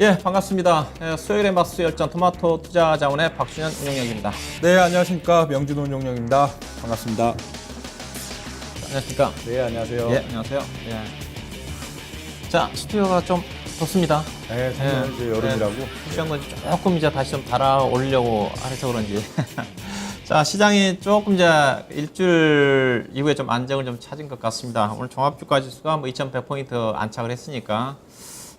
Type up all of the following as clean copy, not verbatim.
예, 반갑습니다. 수요일에 막수 열전 토마토 투자 자원의 박준현 운용력입니다. 네, 안녕하십니까. 명준 운용력입니다. 반갑습니다. 안녕하십니까. 네, 안녕하세요. 예, 안녕하세요. 예. 자, 스튜디오가 좀 덥습니다. 네, 작년 이제 여름이라고. 시장도 조금 이제 다시 좀 달아오려고 해서 그런지. 자, 시장이 조금 이제 일주일 이후에 좀 안정을 좀 찾은 것 같습니다. 오늘 종합주가 지수가 뭐 2100포인트 안착을 했으니까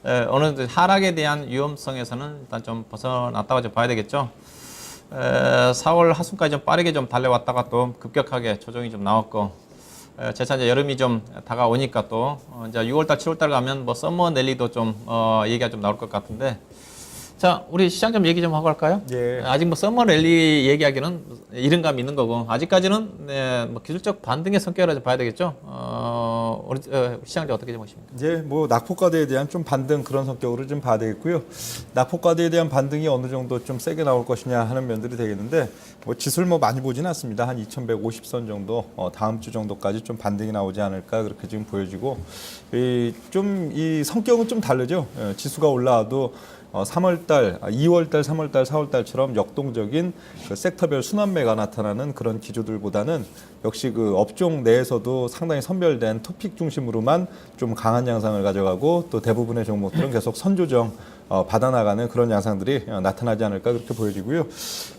어느 정도 하락에 대한 위험성에서는 일단 좀 벗어났다고 좀 봐야 되겠죠. 4월 하순까지 좀 빠르게 좀 달려왔다가 또 급격하게 조정이 좀 나왔고, 재차 이제 여름이 좀 다가오니까 또 이제 6월달, 7월달 가면 뭐 썸머 랠리도 좀 얘기가 좀 나올 것 같은데, 자, 우리 시장 좀 얘기 좀 하고 갈까요? 예. 아직 뭐 썸머 랠리 얘기하기는 이른감이 있는 거고, 아직까지는 네, 뭐 기술적 반등의 성격이라 좀 봐야 되겠죠. 우리 시장 좀 어떻게 좀 보십니까? 이제 뭐 낙폭과대에 대한 좀 반등 그런 성격으로 좀 봐야 되겠고요. 낙폭과대에 대한 반등이 어느 정도 좀 세게 나올 것이냐 하는 면들이 되겠는데, 뭐 지수를 뭐 많이 보지는 않습니다. 한 2150선 정도, 다음 주 정도까지 좀 반등이 나오지 않을까 그렇게 지금 보여지고, 좀 이 성격은 좀 다르죠. 지수가 올라와도 3월달, 2월달, 3월달, 4월달처럼 역동적인 그 섹터별 순환매가 나타나는 그런 기조들보다는 역시 그 업종 내에서도 상당히 선별된 토픽 중심으로만 좀 강한 양상을 가져가고, 또 대부분의 종목들은 계속 선조정 받아나가는 그런 양상들이 나타나지 않을까 그렇게 보여지고요.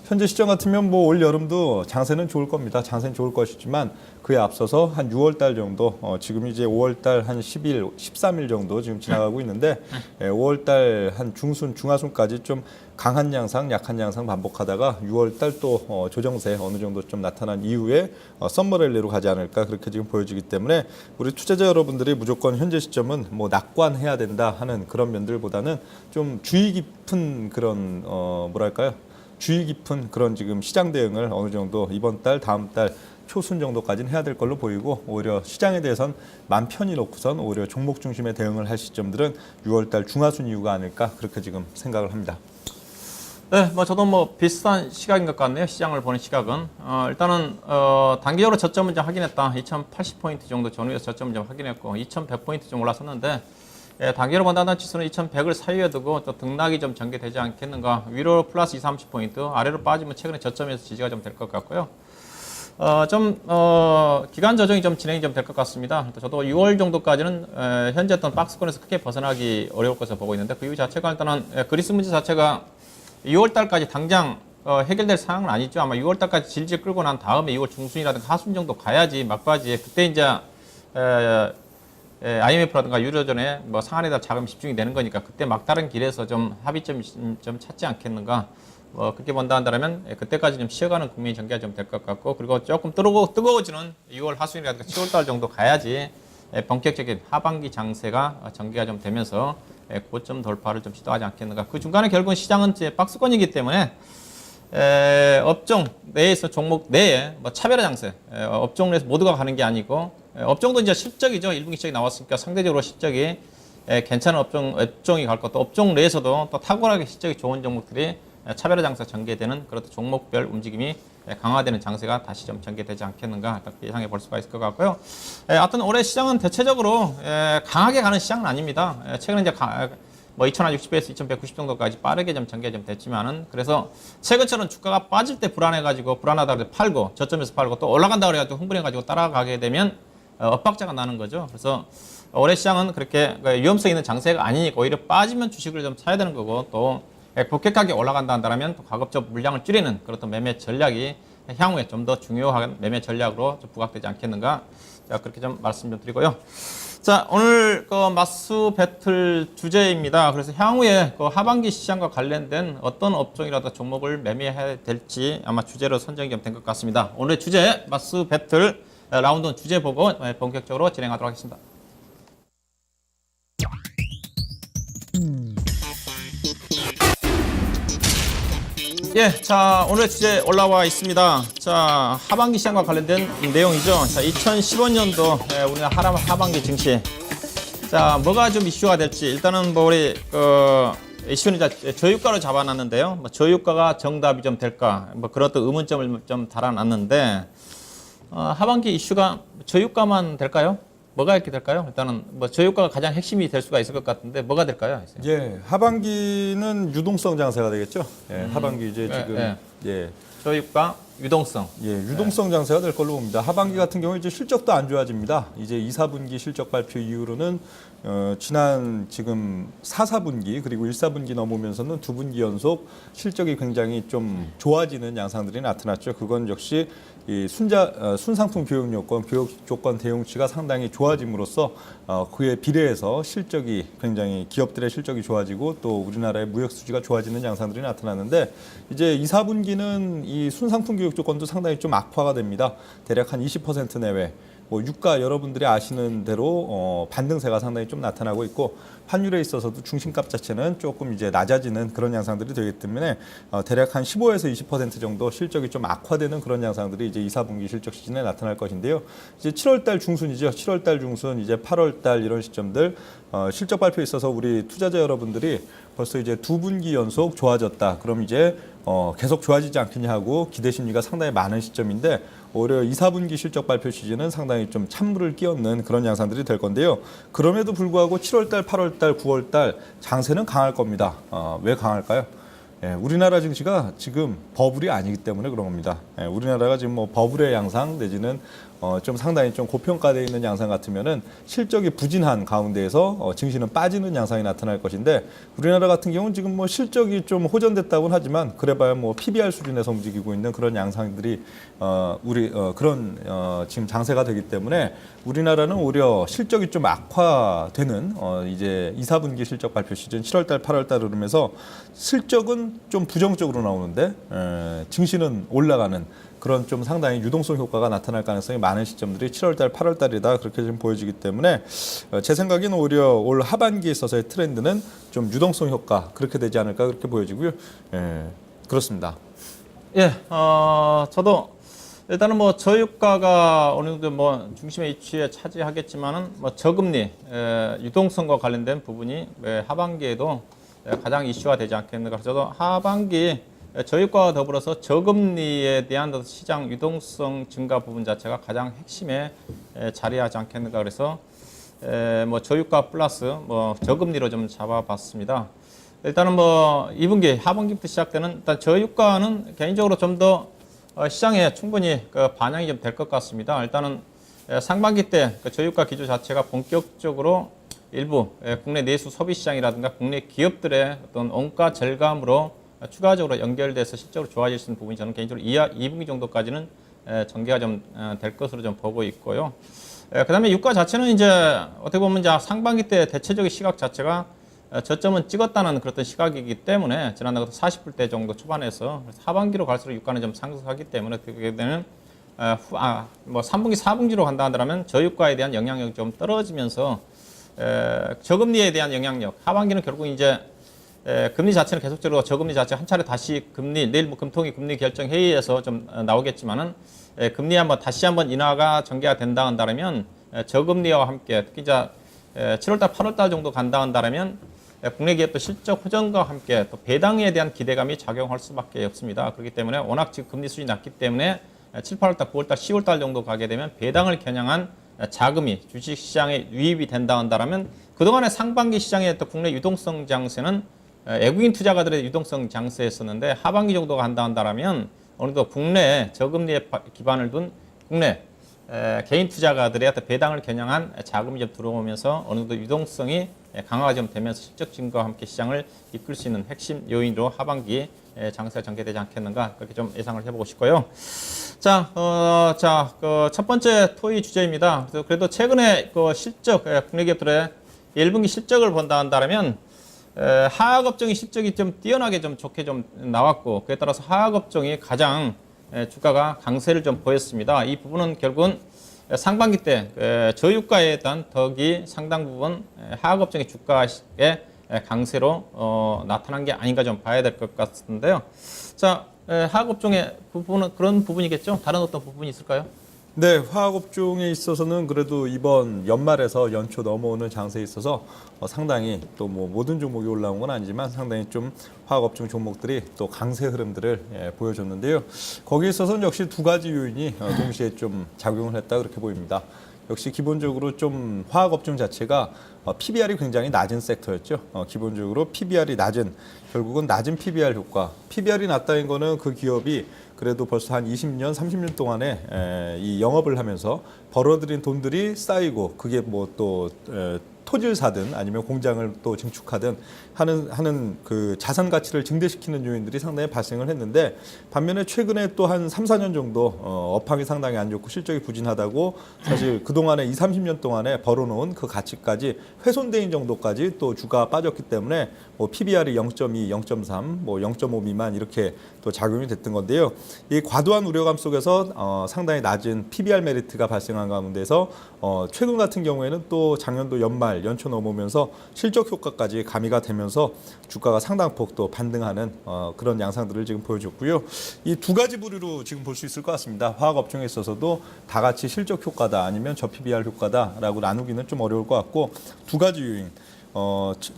현재 시점 같으면 뭐 올 여름도 장세는 좋을 겁니다. 장세는 좋을 것이지만 그에 앞서서 한 6월 달 정도, 지금 이제 5월 달 한 10일, 13일 정도 지금 지나가고 있는데, 5월 달 한 중순, 중하순까지 좀 강한 양상, 약한 양상 반복하다가 6월 달 또 조정세 어느 정도 좀 나타난 이후에 썸머랠리로 가지 않을까 그렇게 지금 보여지기 때문에, 우리 투자자 여러분들이 무조건 현재 시점은 뭐 낙관해야 된다 하는 그런 면들보다는 좀 주의 깊은 그런 뭐랄까요? 주의 깊은 그런 지금 시장 대응을 어느 정도 이번 달, 다음 달 초순 정도까지는 해야 될 걸로 보이고, 오히려 시장에 대해선 맘 편히 놓고선 오히려 종목 중심의 대응을 할 시점들은 6월 달 중하순 이후가 아닐까 그렇게 지금 생각을 합니다. 네, 뭐 저도 뭐 비슷한 시각인 것 같네요. 시장을 보는 시각은. 일단은 단기적으로 저점은 좀 확인했다. 2080포인트 정도 전후에서 저점을 좀 확인했고, 2100포인트 좀 올랐었는데, 단기로 본다는 지수는 2100을 사이에 두고 또 등락이 좀 전개되지 않겠는가. 위로 플러스 230포인트, 아래로 빠지면 최근에 저점에서 지지가 좀 될 것 같고요. 기간 조정이 좀 진행이 좀 될 것 같습니다. 저도 6월 정도까지는 현재 어떤 박스권에서 크게 벗어나기 어려울 것으로 보고 있는데, 그 이유 자체가 일단은 그리스 문제 자체가 6월 달까지 당장 해결될 상황은 아니죠. 아마 6월 달까지 질질 끌고 난 다음에 6월 중순이라든가 하순 정도 가야지 막바지에 그때 이제 IMF라든가 유로존에 뭐 상한에다 자금 집중이 되는 거니까 그때 막다른 길에서 좀 합의점이 좀 찾지 않겠는가. 그렇게 본다 한다면 그때까지 좀 쉬어가는 국면이 전개가 좀 될 것 같고, 그리고 조금 뜨거워지는 6월 하순이라든가 7월 달 정도 가야지 본격적인 하반기 장세가 전개가 좀 되면서 고점 돌파를 좀 시도하지 않겠는가. 그 중간에 결국은 시장은 이제 박스권이기 때문에 업종 내에서 종목 내에 뭐 차별화 장세, 업종 내에서 모두가 가는 게 아니고, 업종도 이제 실적이죠. 1분기 실적이 나왔으니까 상대적으로 실적이 괜찮은 업종이 갈 것도, 업종 내에서도 또 탁월하게 실적이 좋은 종목들이 차별화 장세 전개되는 그런 종목별 움직임이 강화되는 장세가 다시 좀 전개되지 않겠는가 예상해 볼 수가 있을 것 같고요. 하여튼 올해 시장은 대체적으로 강하게 가는 시장은 아닙니다. 최근에 이제 뭐 2160에서 2190 정도까지 빠르게 좀 전개 좀 됐지만은, 그래서 최근처럼 주가가 빠질 때 불안해가지고 불안하다 그래서 팔고 저점에서 팔고 또 올라간다 그래가지고 흥분해가지고 따라가게 되면 엇박자가 나는 거죠. 그래서 올해 시장은 그렇게 위험성 있는 장세가 아니니까 오히려 빠지면 주식을 좀 사야 되는 거고, 또 급격하게 올라간다 한다면 또 가급적 물량을 줄이는 그런 매매 전략이 향후에 좀 더 중요한 매매 전략으로 좀 부각되지 않겠는가. 자, 그렇게 좀 말씀 좀 드리고요. 자, 오늘 그 마수 배틀 주제입니다. 그래서 향후에 그 하반기 시장과 관련된 어떤 업종이라도 종목을 매매해야 될지 아마 주제로 선정이 좀 된 것 같습니다. 오늘의 주제 마수 배틀 라운드 주제 보고 본격적으로 진행하도록 하겠습니다. 예, 자, 오늘의 주제 올라와 있습니다. 자, 하반기 시장과 관련된 내용이죠. 자, 2015년도 우리나라 하반기 증시. 자, 뭐가 좀 이슈가 될지. 일단은 뭐 우리 이슈는 이제 저유가로 잡아놨는데요. 뭐 저유가가 정답이 좀 될까? 뭐 그런 또 의문점을 좀 달아놨는데, 하반기 이슈가 저유가만 될까요? 뭐가 이렇게 될까요? 일단은 뭐 저유가가 가장 핵심이 될 수가 있을 것 같은데 뭐가 될까요? 예, 하반기는 유동성 장세가 되겠죠. 예, 하반기 이제 지금 예. 저유가 유동성. 예, 유동성 장세가 될 걸로 봅니다. 하반기 같은 경우 이제 실적도 안 좋아집니다. 이제 2, 4분기 실적 발표 이후로는 지난 지금 4, 4분기 그리고 1, 4분기 넘으면서는 두 분기 연속 실적이 굉장히 좀 좋아지는 양상들이 나타났죠. 그건 역시 이 순상품 교육 요건, 교육 조건 대응치가 상당히 좋아짐으로써 그에 비례해서 실적이 굉장히 기업들의 실적이 좋아지고 또 우리나라의 무역 수지가 좋아지는 양상들이 나타나는데 이제 2, 4분기는 이 순상품 교육 조건도 상당히 좀 악화가 됩니다. 대략 한 20% 내외. 뭐 유가 여러분들이 아시는 대로 반등세가 상당히 좀 나타나고 있고 환율에 있어서도 중심값 자체는 조금 이제 낮아지는 그런 양상들이 되기 때문에 대략 한 15에서 20% 정도 실적이 좀 악화되는 그런 양상들이 이제 2, 4분기 실적 시즌에 나타날 것인데요. 이제 7월달 중순이죠. 7월달 중순 이제 8월달 이런 시점들 실적 발표에 있어서 우리 투자자 여러분들이 벌써 이제 두 분기 연속 좋아졌다. 그럼 이제 계속 좋아지지 않겠냐 하고 기대 심리가 상당히 많은 시점인데 오히려 2, 4분기 실적 발표 시즌은 상당히 좀 찬물을 끼얹는 그런 양상들이 될 건데요. 그럼에도 불구하고 7월달, 8월달, 9월달 장세는 강할 겁니다. 왜 강할까요? 예, 우리나라 증시가 지금 버블이 아니기 때문에 그런 겁니다. 예, 우리나라가 지금 뭐 버블의 양상 내지는 좀 상당히 좀 고평가되어 있는 양상 같으면은 실적이 부진한 가운데에서 증시는 빠지는 양상이 나타날 것인데 우리나라 같은 경우는 지금 뭐 실적이 좀 호전됐다고는 하지만 그래봐야 뭐 PBR 수준에서 움직이고 있는 그런 양상들이 그런 지금 장세가 되기 때문에 우리나라는 오히려 실적이 좀 악화되는 이제 2, 4분기 실적 발표 시즌 7월달, 8월달 그러면서 실적은 좀 부정적으로 나오는데 증시는 올라가는 그런 좀 상당히 유동성 효과가 나타날 가능성이 많은 시점들이 7월달, 8월달이다 그렇게 좀 보여지기 때문에 제 생각에는 오히려 올 하반기에 있어서의 트렌드는 좀 유동성 효과 그렇게 되지 않을까 그렇게 보여지고요. 예, 그렇습니다. 예, 저도 일단은 뭐 저유가가 어느 정도 뭐 중심의 위치에 차지하겠지만은 뭐 저금리, 유동성과 관련된 부분이 하반기에도 가장 이슈가 되지 않겠는가. 저도 하반기 저유가와 더불어서 저금리에 대한 시장 유동성 증가 부분 자체가 가장 핵심에 자리하지 않겠는가. 그래서 뭐 저유가 플러스 뭐 저금리로 좀 잡아봤습니다. 일단은 뭐 2분기 하반기부터 시작되는 일단 저유가는 개인적으로 좀 더 시장에 충분히 반영이 좀 될 것 같습니다. 일단은 상반기 때 저유가 기조 자체가 본격적으로 일부 국내 내수 소비 시장이라든가 국내 기업들의 어떤 원가 절감으로 추가적으로 연결돼서 실적으로 좋아질 수 있는 부분이 저는 개인적으로 2분기 정도까지는 전개가 좀 될 것으로 좀 보고 있고요. 그다음에 유가 자체는 이제 어떻게 보면 이제 상반기 때 대체적인 시각 자체가 저점은 찍었다는 그런 시각이기 때문에 지난해 40불대 정도 초반에서 하반기로 갈수록 유가는 좀 상승하기 때문에 그게 되는 뭐 3분기, 4분기로 간다 하더라면 저유가에 대한 영향력이 좀 떨어지면서 저금리에 대한 영향력 하반기는 결국 이제 금리 자체는 계속적으로 저금리 자체 한 차례 다시 금리 내일 뭐 금통위 금리 결정 회의에서 좀 나오겠지만은 금리 한번 다시 한번 인하가 전개가 된다 한다면 저금리와 함께 특히 이제 7월달 8월달 정도 간다 한다면 국내 기업도 실적 호전과 함께 또 배당에 대한 기대감이 작용할 수밖에 없습니다. 그렇기 때문에 워낙 지금 금리 수준이 낮기 때문에 7, 8월달, 9월달, 10월달 정도 가게 되면 배당을 겨냥한 자금이 주식시장에 유입이 된다 한다면 그동안의 상반기 시장의 또 국내 유동성 장세는 외국인 투자가들의 유동성 장세였었는데 하반기 정도 간다 한다면 어느 정도 국내 저금리에 기반을 둔 국내 개인 투자가들의 어떤 배당을 겨냥한 자금이 좀 들어오면서 어느 정도 유동성이 강화가 좀 되면서 실적 증가와 함께 시장을 이끌 수 있는 핵심 요인으로 하반기 장세가 전개되지 않겠는가 그렇게 좀 예상을 해보고 싶고요. 자, 첫 번째 토의 주제입니다. 그래도 최근에 그 실적 국내 기업들의 1분기 실적을 본다 한다면 하하업종이 실적이 좀 뛰어나게 좀 좋게 좀 나왔고 그에 따라서 하하업종이 가장 주가가 강세를 좀 보였습니다. 이 부분은 결국은 상반기 때 저유가에 대한 덕이 상당 부분 하하업종의 주가의 강세로 나타난 게 아닌가 좀 봐야 될 것 같은데요. 자, 하하업종의 부분은 그런 부분이겠죠? 다른 어떤 부분이 있을까요? 네, 화학업종에 있어서는 그래도 이번 연말에서 연초 넘어오는 장세에 있어서 상당히 또 뭐 모든 종목이 올라온 건 아니지만 상당히 좀 화학업종 종목들이 또 강세 흐름들을 보여줬는데요. 거기에 있어서는 역시 두 가지 요인이 동시에 좀 작용을 했다 그렇게 보입니다. 역시 기본적으로 좀 화학업종 자체가 PBR이 굉장히 낮은 섹터였죠. 기본적으로 PBR이 낮은, 결국은 낮은 PBR 효과. PBR이 낮다는 거는 그 기업이 그래도 벌써 한 20년, 30년 동안에 이 영업을 하면서 벌어들인 돈들이 쌓이고, 그게 뭐 또 토지를 사든 아니면 공장을 또 증축하든 하는 그 자산 가치를 증대시키는 요인들이 상당히 발생을 했는데, 반면에 최근에 또 한 3, 4년 정도 업황이 상당히 안 좋고 실적이 부진하다고 사실 그동안에 20, 30년 동안에 벌어놓은 그 가치까지 훼손된 정도까지 또 주가가 빠졌기 때문에 뭐 PBR이 0.2, 0.3, 뭐 0.5 미만 이렇게 또 작용이 됐던 건데요. 이 과도한 우려감 속에서 상당히 낮은 PBR 메리트가 발생한 가운데서 최근 같은 경우에는 또 작년도 연초 넘으면서 실적 효과까지 가미가 되면서 주가가 상당폭 또 반등하는 그런 양상들을 지금 보여줬고요. 이 두 가지 부류로 지금 볼 수 있을 것 같습니다. 화학 업종에 있어서도 다 같이 실적 효과다 아니면 저 PBR 효과다라고 나누기는 좀 어려울 것 같고, 두 가지 요인.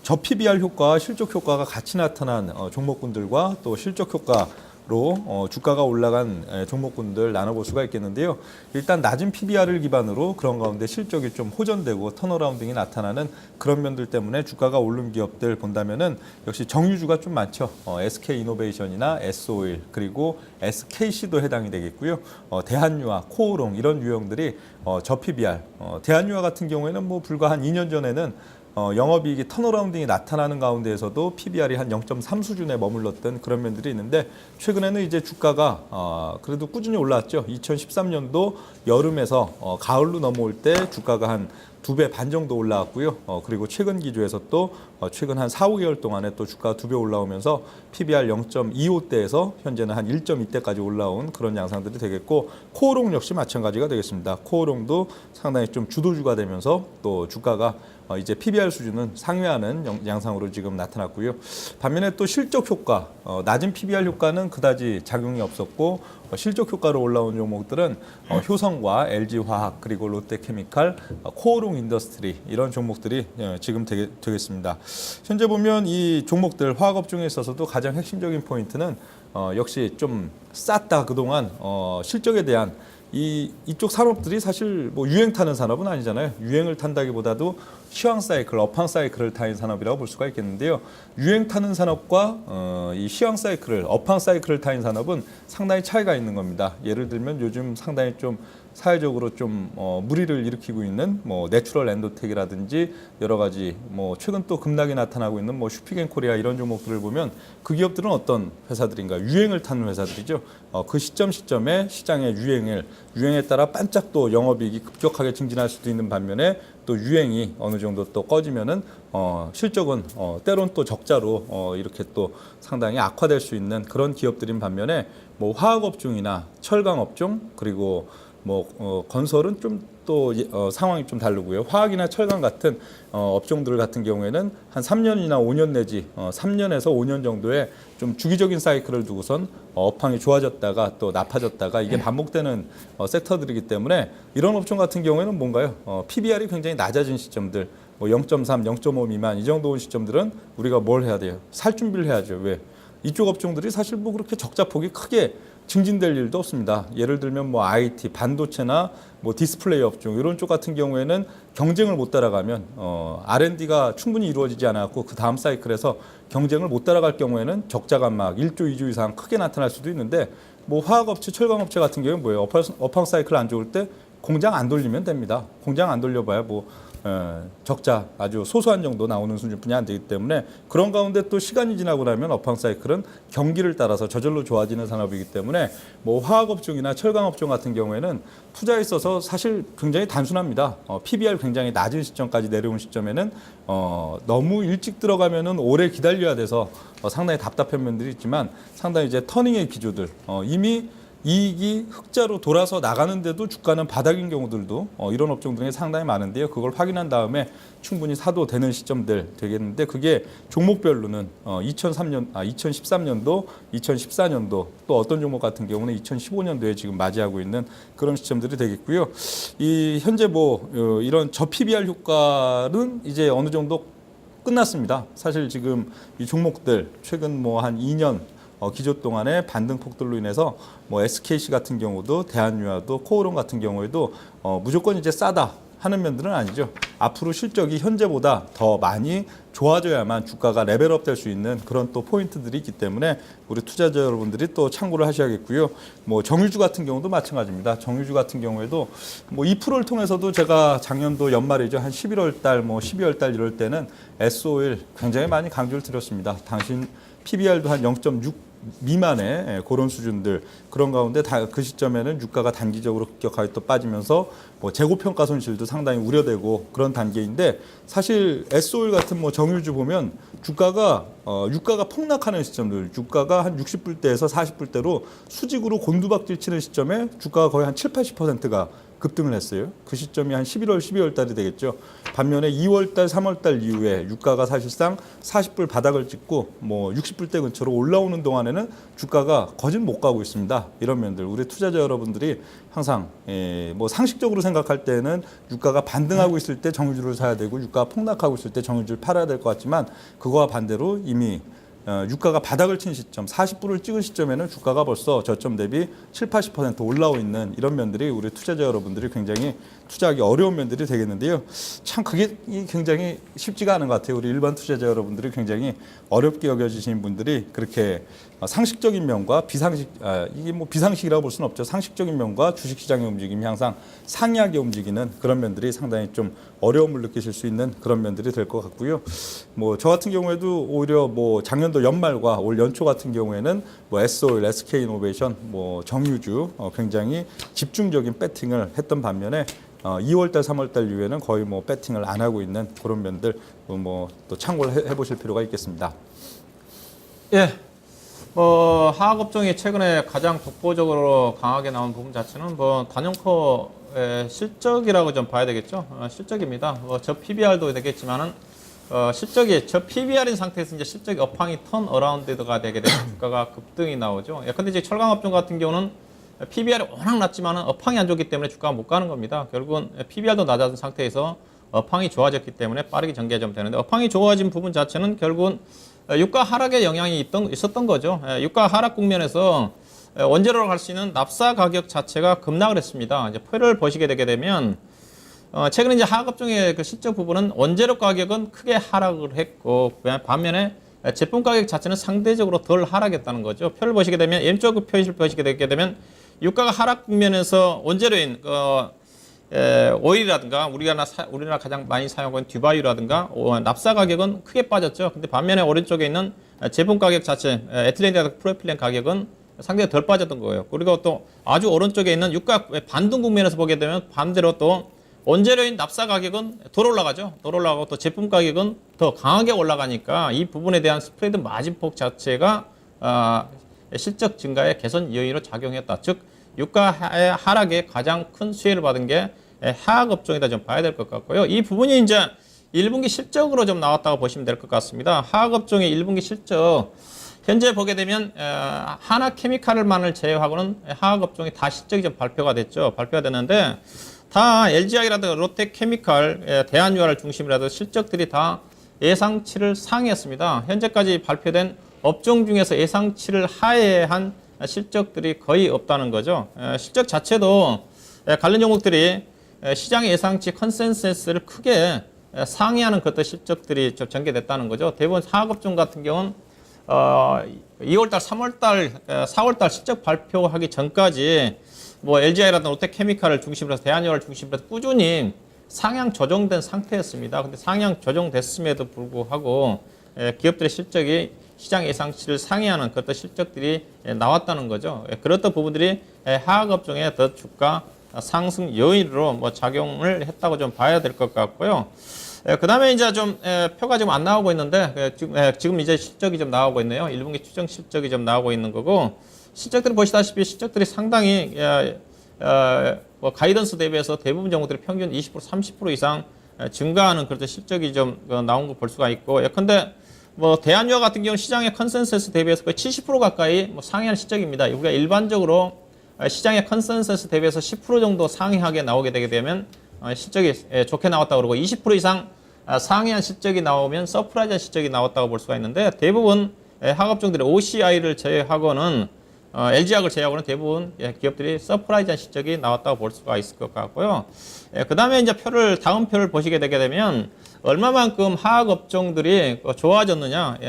저 PBR 효과와 실적 효과가 같이 나타난 종목군들과 또 실적 효과로 주가가 올라간 종목군들 나눠볼 수가 있겠는데요. 일단 낮은 PBR을 기반으로 그런 가운데 실적이 좀 호전되고 턴어라운딩이 나타나는 그런 면들 때문에 주가가 오른 기업들 본다면은 역시 정유주가 좀 많죠. SK이노베이션이나 S오일 그리고 SKC도 해당이 되겠고요. 대한유화, 코오롱 이런 유형들이 저 PBR, 대한유화 같은 경우에는 뭐 불과 한 2년 전에는 영업이익이 턴어라운딩이 나타나는 가운데에서도 PBR이 한 0.3 수준에 머물렀던 그런 면들이 있는데, 최근에는 이제 주가가 그래도 꾸준히 올라왔죠. 2013년도 여름에서 가을로 넘어올 때 주가가 한 2배 반 정도 올라왔고요. 그리고 최근 기조에서 또 최근 한 4, 5개월 동안에 또 주가가 2배 올라오면서 PBR 0.25대에서 현재는 한 1.2대까지 올라온 그런 양상들이 되겠고, 코오롱 역시 마찬가지가 되겠습니다. 코오롱도 상당히 좀 주도주가 되면서 또 주가가 이제 PBR 수준은 상회하는 양상으로 지금 나타났고요. 반면에 또 실적 효과, 낮은 PBR 효과는 그다지 작용이 없었고, 실적 효과로 올라온 종목들은 효성과 LG화학 그리고 롯데케미칼, 코오롱 인더스트리 이런 종목들이 지금 되겠습니다. 현재 보면 이 종목들 화학업종에 있어서도 가장 핵심적인 포인트는 역시 좀 쌌다 그동안 실적에 대한 이쪽 산업들이 사실 뭐 유행 타는 산업은 아니잖아요. 유행을 탄다기보다도 시황 사이클, 업황 사이클을 타는 산업이라고 볼 수가 있겠는데요. 유행 타는 산업과 이 시황 사이클을, 업황 사이클을 타는 산업은 상당히 차이가 있는 겁니다. 예를 들면 요즘 상당히 좀 사회적으로 좀 무리를 일으키고 있는 뭐 내추럴 엔도텍이라든지 여러 가지 뭐 최근 또 급락이 나타나고 있는 뭐 슈피겐코리아 이런 종목들을 보면 그 기업들은 어떤 회사들인가? 유행을 타는 회사들이죠. 그 시점에 시장의 유행에 따라 반짝 또 영업이익이 급격하게 증진할 수도 있는 반면에 또 유행이 어느 정도 또 꺼지면은 실적은 때론 또 적자로 이렇게 또 상당히 악화될 수 있는 그런 기업들인 반면에 뭐 화학업종이나 철강업종 그리고 뭐 건설은 좀 또 상황이 좀 다르고요. 화학이나 철강 같은 업종들 같은 경우에는 한 3년이나 5년 내지 3년에서 5년 정도의 좀 주기적인 사이클을 두고선 업황이 좋아졌다가 또 나빠졌다가 이게 반복되는 섹터들이기 때문에 이런 업종 같은 경우에는 뭔가요? PBR이 굉장히 낮아진 시점들, 뭐 0.3, 0.5 미만 이 정도 온 시점들은 우리가 뭘 해야 돼요? 살 준비를 해야죠. 왜? 이쪽 업종들이 사실 뭐 그렇게 적자폭이 크게 증진될 일도 없습니다. 예를 들면 뭐 IT, 반도체나 뭐 디스플레이 업종 이런 쪽 같은 경우에는 경쟁을 못 따라가면 R&D가 충분히 이루어지지 않았고 그 다음 사이클에서 경쟁을 못 따라갈 경우에는 적자가 막 1조, 2조 이상 크게 나타날 수도 있는데, 뭐 화학업체, 철강업체 같은 경우는 뭐예요? 업황 사이클 안 좋을 때 공장 안 돌리면 됩니다. 공장 안 돌려봐야 뭐 적자 아주 소소한 정도 나오는 수준뿐이 안 되기 때문에, 그런 가운데 또 시간이 지나고 나면 업황 사이클은 경기를 따라서 저절로 좋아지는 산업이기 때문에 뭐 화학업종이나 철강업종 같은 경우에는 투자에 있어서 사실 굉장히 단순합니다. PBR 굉장히 낮은 시점까지 내려온 시점에는 너무 일찍 들어가면은 오래 기다려야 돼서 상당히 답답한 면들이 있지만, 상당히 이제 터닝의 기조들 이미 이익이 흑자로 돌아서 나가는데도 주가는 바닥인 경우들도 이런 업종 등에 상당히 많은데요. 그걸 확인한 다음에 충분히 사도 되는 시점들 되겠는데, 그게 종목별로는 2013년도, 2014년도 또 어떤 종목 같은 경우는 2015년도에 지금 맞이하고 있는 그런 시점들이 되겠고요. 이 현재 뭐 이런 저 PBR 효과는 이제 어느 정도 끝났습니다. 사실 지금 이 종목들 최근 뭐 한 2년 기조 동안의 반등폭들로 인해서 뭐 SKC 같은 경우도 대한유화도 코오롱 같은 경우에도 무조건 이제 싸다 하는 면들은 아니죠. 앞으로 실적이 현재보다 더 많이 좋아져야만 주가가 레벨업 될 수 있는 그런 또 포인트들이 있기 때문에 우리 투자자 여러분들이 또 참고를 하셔야겠고요. 뭐 정유주 같은 경우도 마찬가지입니다. 정유주 같은 경우에도 뭐 2%를 통해서도 제가 작년도 연말이죠. 한 11월 달, 뭐 12월 달 이럴 때는 SO일 굉장히 많이 강조를 드렸습니다. 당신 PBR도 한 0.6 미만의 그런 수준들 그런 가운데 그 시점에는 유가가 단기적으로 급격하게 또 빠지면서 뭐 재고평가 손실도 상당히 우려되고 그런 단계인데 사실 S오일 같은 뭐 정유주 보면 주가가 유가가 폭락하는 시점들 유가가 한 60불대에서 40불대로 수직으로 곤두박질 치는 시점에 주가가 거의 한 7, 80%가 급등을 했어요. 그 시점이 한 11월, 12월 달이 되겠죠. 반면에 2월 달, 3월 달 이후에 유가가 사실상 40불 바닥을 찍고 뭐 60불대 근처로 올라오는 동안에는 주가가 거진 못 가고 있습니다. 이런 면들 우리 투자자 여러분들이 항상 뭐 상식적으로 생각할 때는 유가가 반등하고 있을 때 정유주를 사야 되고 유가가 폭락하고 있을 때 정유주를 팔아야 될 것 같지만 그거와 반대로 이미 유가가 바닥을 친 시점, 40불을 찍은 시점에는 주가가 벌써 저점 대비 7, 80% 올라오고 있는 이런 면들이 우리 투자자 여러분들이 굉장히 투자하기 어려운 면들이 되겠는데요. 참 그게 굉장히 쉽지가 않은 것 같아요. 우리 일반 투자자 여러분들이 굉장히 어렵게 여겨지시는 분들이 그렇게 상식적인 면과 이게 뭐 비상식이라고 볼 수는 없죠. 상식적인 면과 주식시장의 움직임이 항상 상이하게 움직이는 그런 면들이 상당히 좀 어려움을 느끼실 수 있는 그런 면들이 될 것 같고요. 뭐 저 같은 경우에도 오히려 뭐 작년도 연말과 올 연초 같은 경우에는 뭐 S오일, SK이노베이션, 뭐 정유주 굉장히 집중적인 배팅을 했던 반면에 2월달, 3월달 이후에는 거의 뭐 배팅을 안 하고 있는 그런 면들 뭐 또 참고를 해보실 필요가 있겠습니다. 예. 화학업종이 최근에 가장 독보적으로 강하게 나온 부분 자체는 뭐 단연코의 실적이라고 좀 봐야 되겠죠. 실적입니다. 저 PBR도 되겠지만은 실적이 저 PBR인 상태에서 이제 실적이 업황이 턴 어라운드가 되게 되면 주가가 급등이 나오죠. 예, 근데 이제 철강업종 같은 경우는 PBR이 워낙 낮지만은 업황이 안 좋기 때문에 주가가 못 가는 겁니다. 결국은 PBR도 낮은 상태에서 업황이 좋아졌기 때문에 빠르게 전개가 좀 되는데 업황이 좋아진 부분 자체는 결국은 유가 하락의 영향이 있었던 거죠. 유가 하락 국면에서 원재료로 갈 수 있는 납사 가격 자체가 급락을 했습니다. 이제 표를 보시게 되게 되면 최근에 이제 화학업종의 그 실적 부분은 원재료 가격은 크게 하락을 했고 반면에 제품 가격 자체는 상대적으로 덜 하락했다는 거죠. 표를 보시게 되면 왼쪽 표를 보시게 되게 되면 유가가 하락 국면에서 원재료인 오일이라든가 우리나라 가장 많이 사용하고 있는 듀바이유라든가 납사 가격은 크게 빠졌죠. 근데 반면에 오른쪽에 있는 제품 가격 자체 에틸렌이라든가 프로필렌 가격은 상당히 덜 빠졌던 거예요. 그리고 또 아주 오른쪽에 있는 유가 반등 국면에서 보게 되면 반대로 또 원재료인 납사 가격은 덜 올라가죠. 덜 올라가고 또 제품 가격은 더 강하게 올라가니까 이 부분에 대한 스프레드 마진폭 자체가 실적 증가의 개선 요인으로 작용했다. 즉 유가 하락에 가장 큰 수혜를 받은 게 화학업종이다 좀 봐야 될 것 같고요. 이 부분이 이제 1분기 실적으로 좀 나왔다고 보시면 될 것 같습니다. 화학업종의 1분기 실적 현재 보게 되면 하나케미칼만을 제외하고는 화학업종이 다 실적이 좀 발표가 됐죠. 발표가 됐는데 다 LG화학이라든가 롯데케미칼, 대한유화를 중심으로 해서 실적들이 다 예상치를 상회했습니다. 현재까지 발표된 업종 중에서 예상치를 하회한 실적들이 거의 없다는 거죠. 실적 자체도 관련 종목들이 시장의 예상치 컨센서스를 크게 상회하는 그런 실적들이 좀 전개됐다는 거죠. 대부분 화학업종 같은 경우는 2월달, 3월달, 4월달 실적 발표하기 전까지 뭐 LG화학이라든가 롯데케미칼을 중심으로 해서 대한유화를 중심으로 해서 꾸준히 상향 조정된 상태였습니다. 근데 상향 조정됐음에도 불구하고 기업들의 실적이 시장 예상치를 상회하는 그런 실적들이 나왔다는 거죠. 그렇던 부분들이 화학업종의 더 주가 상승 요인으로 뭐 작용을 했다고 좀 봐야 될 것 같고요. 그 다음에 이제 좀 표가 지금 안 나오고 있는데 지금 이제 실적이 좀 나오고 있네요. 1분기 추정 실적이 좀 나오고 있는 거고 실적들을 보시다시피 실적들이 상당히 뭐 가이던스 대비해서 대부분 종목들이 평균 20% 30% 이상 증가하는 그런 실적이 좀 나온 거 볼 수가 있고 예컨대 뭐 대한유화 같은 경우는 시장의 컨센서스 대비해서 거의 70% 가까이 뭐 상회한 실적입니다. 우리가 일반적으로 시장의 컨센서스 대비해서 10% 정도 상회하게 나오게 되게 되면 실적이 좋게 나왔다고 그러고 20% 이상 상회한 실적이 나오면 서프라이즈한 실적이 나왔다고 볼 수가 있는데 대부분 하급종들의 OCI를 제외하고는 LG화학을 제외하고는 대부분 기업들이 서프라이즈한 실적이 나왔다고 볼 수가 있을 것 같고요. 그 다음에 이제 다음 표를 보시게 되게 되면 얼마만큼 화학업종들이 좋아졌느냐,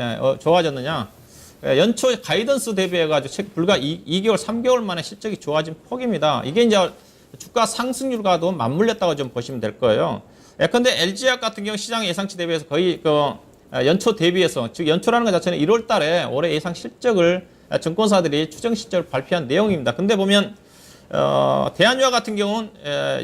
연초 가이던스 대비해가지고 불과 2개월, 3개월 만에 실적이 좋아진 폭입니다. 이게 이제 주가 상승률과도 맞물렸다고 좀 보시면 될 거예요. 예컨대 LG화학 같은 경우 시장 예상치 대비해서 거의 연초 대비해서, 즉 연초라는 것 자체는 1월 달에 올해 예상 실적을 증권사들이 추정 실적을 발표한 내용입니다. 근데 보면 대한유화 같은 경우는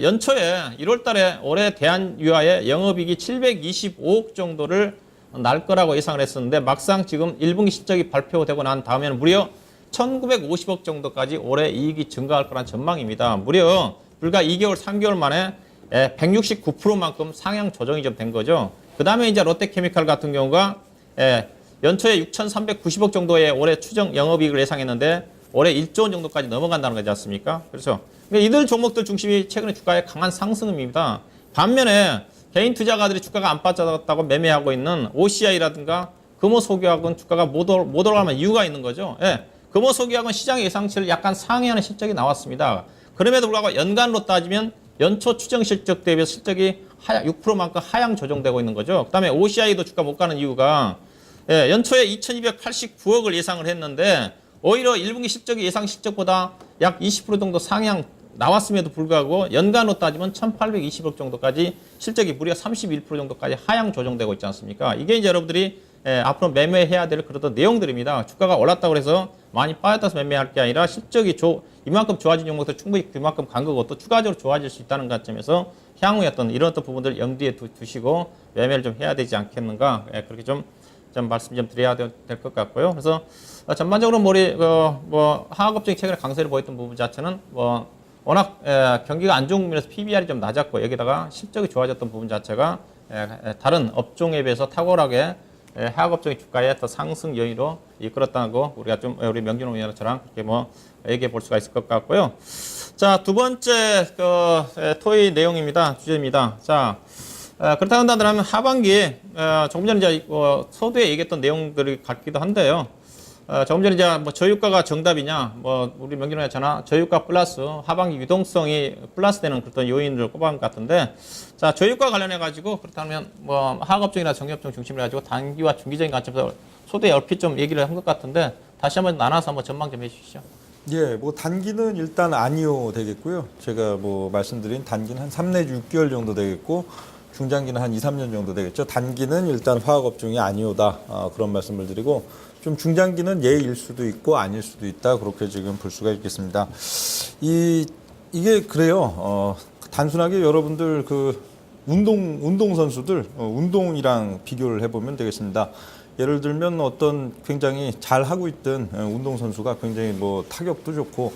연초에 1월 달에 올해 대한유화의 영업이익이 725억 정도를 날 거라고 예상을 했었는데 막상 지금 1분기 실적이 발표되고 난 다음에는 무려 1950억 정도까지 올해 이익이 증가할 거란 전망입니다. 무려 불과 2개월, 3개월 만에 169%만큼 상향 조정이 좀 된 거죠. 그 다음에 이제 롯데케미칼 같은 경우가 연초에 6,390억 정도의 올해 추정 영업이익을 예상했는데 올해 1조 원 정도까지 넘어간다는 거지 않습니까? 그렇죠. 그러니까 이들 종목들 중심이 최근에 주가의 강한 상승입니다. 반면에 개인 투자가들이 주가가 안 빠졌다고 매매하고 있는 OCI라든가 금호소기화학은 주가가 못 올라가면 이유가 있는 거죠. 금호소기화학은 시장 예상치를 약간 상회하는 실적이 나왔습니다. 그럼에도 불구하고 연간으로 따지면 연초 추정 실적 대비해서 실적이 6%만큼 하향 조정되고 있는 거죠. 그 다음에 OCI도 주가 못 가는 이유가 연초에 2,289억을 예상을 했는데 오히려 1분기 실적이 예상 실적보다 약 20% 정도 상향 나왔음에도 불구하고 연간으로 따지면 1,820억 정도까지 실적이 무려 31% 정도까지 하향 조정되고 있지 않습니까? 이게 이제 여러분들이 앞으로 매매해야 될 그런 내용들입니다. 주가가 올랐다고 해서 많이 빠졌다서 매매할 게 아니라 실적이 이만큼 좋아진 종목도 충분히 그만큼 간 거고 또 추가적으로 좋아질 수 있다는 관점에서 향후에 이런 부분들 염두에 두시고 매매를 좀 해야 되지 않겠는가, 그렇게 좀 말씀 좀 드려야 될 것 같고요. 그래서 전반적으로 화학업종이 최근에 강세를 보였던 부분 자체는 워낙 경기가 안 좋은 면에서 PBR이 좀 낮았고 여기다가 실적이 좋아졌던 부분 자체가 다른 업종에 비해서 탁월하게 화학업종의 주가의 더 상승 요인으로 이끌었다고 우리 명진호 위원처럼 그렇게 얘기해 볼 수가 있을 것 같고요. 자, 두 번째 토의 내용입니다. 주제입니다. 자, 그렇다 한다면 하반기에 조금 전에 이제 서두에 얘기했던 내용들이 같기도 한데요. 조금 전에 이제 저유가가 정답이냐, 우리 명진호가 잖아 저유가 플러스 하반기 유동성이 플러스 되는 그런 요인을 꼽아온 것 같은데, 자, 저유가 관련해 가지고 그렇다면 화학업종이나 정유업종 중심으로 가지고 단기와 중기적인 관점에서 소두에 얼핏 좀 얘기를 한 것 같은데 다시 한번 나눠서 한번 전망 좀 해주시죠. 예, 단기는 일단 아니오 되겠고요. 제가 말씀드린 단기는 한 3 내지 6개월 정도 되겠고, 중장기는 한 2, 3년 정도 되겠죠. 단기는 일단 화학업종이 아니오다. 그런 말씀을 드리고, 좀 중장기는 예일 수도 있고 아닐 수도 있다. 그렇게 지금 볼 수가 있겠습니다. 이게 그래요. 단순하게 여러분들 운동 선수들, 운동이랑 비교를 해보면 되겠습니다. 예를 들면 어떤 굉장히 잘 하고 있던 운동 선수가 굉장히 타격도 좋고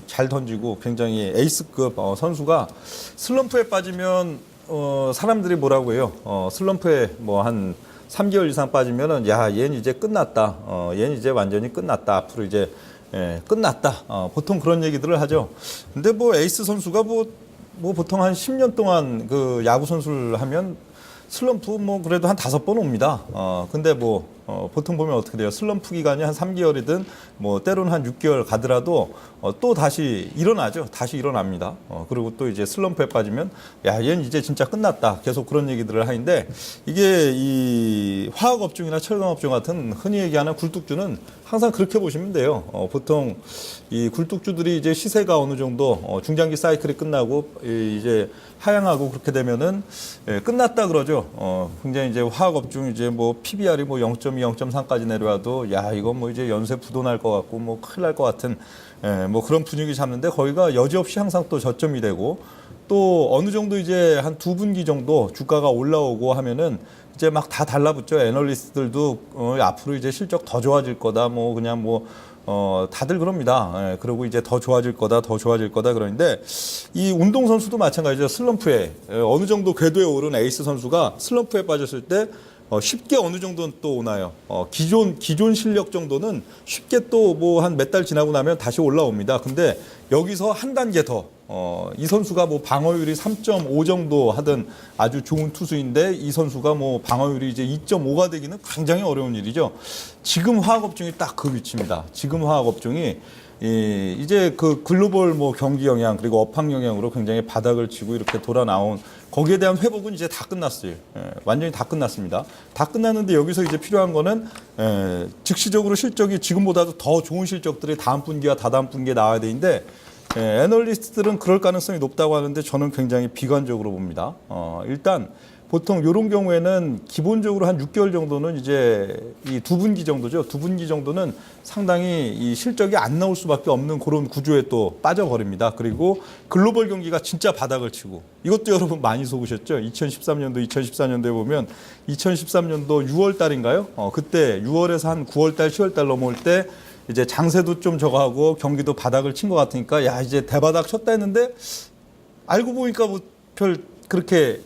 잘 던지고 굉장히 에이스급 선수가 슬럼프에 빠지면 사람들이 뭐라고 해요? 슬럼프에 한 3개월 이상 빠지면은 얘는 이제 끝났다. 얘는 이제 완전히 끝났다. 앞으로 이제 끝났다. 보통 그런 얘기들을 하죠. 근데 에이스 선수가 보통 한 10년 동안 야구 선수를 하면 슬럼프 그래도 한 5번 옵니다. 근데 보통 보면 어떻게 돼요? 슬럼프 기간이 한 3개월이든 때로는 한 6개월 가더라도 또 다시 일어나죠. 다시 일어납니다. 그리고 또 이제 슬럼프에 빠지면 얘는 이제 진짜 끝났다. 계속 그런 얘기들을 하는데, 이게 이 화학업종이나 철강업종 같은 흔히 얘기하는 굴뚝주는 항상 그렇게 보시면 돼요. 보통 이 굴뚝주들이 이제 시세가 어느 정도 중장기 사이클이 끝나고 이제 하향하고 그렇게 되면은 끝났다 그러죠. 굉장히 이제 화학업종 이제 PBR이 0.2, 0.3까지 내려와도 이건 이제 연쇄 부도날 것 같고 큰일 날 것 같은 그런 분위기 잡는데, 거기가 여지없이 항상 또 저점이 되고, 또 어느 정도 이제 한 2분기 정도 주가가 올라오고 하면은 이제 막 다 달라붙죠. 애널리스트들도 앞으로 이제 실적 더 좋아질 거다. 다들 그럽니다. 그리고 이제 더 좋아질 거다, 더 좋아질 거다 그러는데, 이 운동선수도 마찬가지죠. 슬럼프에 어느 정도 궤도에 오른 에이스 선수가 슬럼프에 빠졌을 때 쉽게 어느 정도는 또 오나요? 기존 실력 정도는 쉽게 또 뭐 한 몇 달 지나고 나면 다시 올라옵니다. 근데 여기서 한 단계 더, 이 선수가 뭐 방어율이 3.5 정도 하던 아주 좋은 투수인데 이 선수가 뭐 방어율이 이제 2.5가 되기는 굉장히 어려운 일이죠. 지금 화학업종이 딱 그 위치입니다. 지금 화학업종이 이제 그 글로벌 뭐 경기 영향 그리고 업황 영향으로 굉장히 바닥을 치고 이렇게 돌아 나온 거기에 대한 회복은 이제 다 끝났어요. 완전히 다 끝났습니다. 다 끝났는데 여기서 이제 필요한 거는 즉시적으로 실적이 지금보다도 더 좋은 실적들이 다음 분기와 다다음 분기에 나와야 되는데 애널리스트들은 그럴 가능성이 높다고 하는데 저는 굉장히 비관적으로 봅니다. 일단 보통 이런 경우에는 기본적으로 한 6개월 정도는 이제 이 두 분기 정도죠. 두 분기 정도는 상당히 이 실적이 안 나올 수밖에 없는 그런 구조에 또 빠져버립니다. 그리고 글로벌 경기가 진짜 바닥을 치고 이것도 여러분 많이 속으셨죠. 2013년도, 2014년도에 보면 2013년도 6월 달인가요? 그때 6월에서 한 9월 달, 10월 달 넘어올 때 이제 장세도 좀 저거 하고 경기도 바닥을 친 것 같으니까 야 이제 대바닥 쳤다 했는데 알고 보니까 뭐 별 그렇게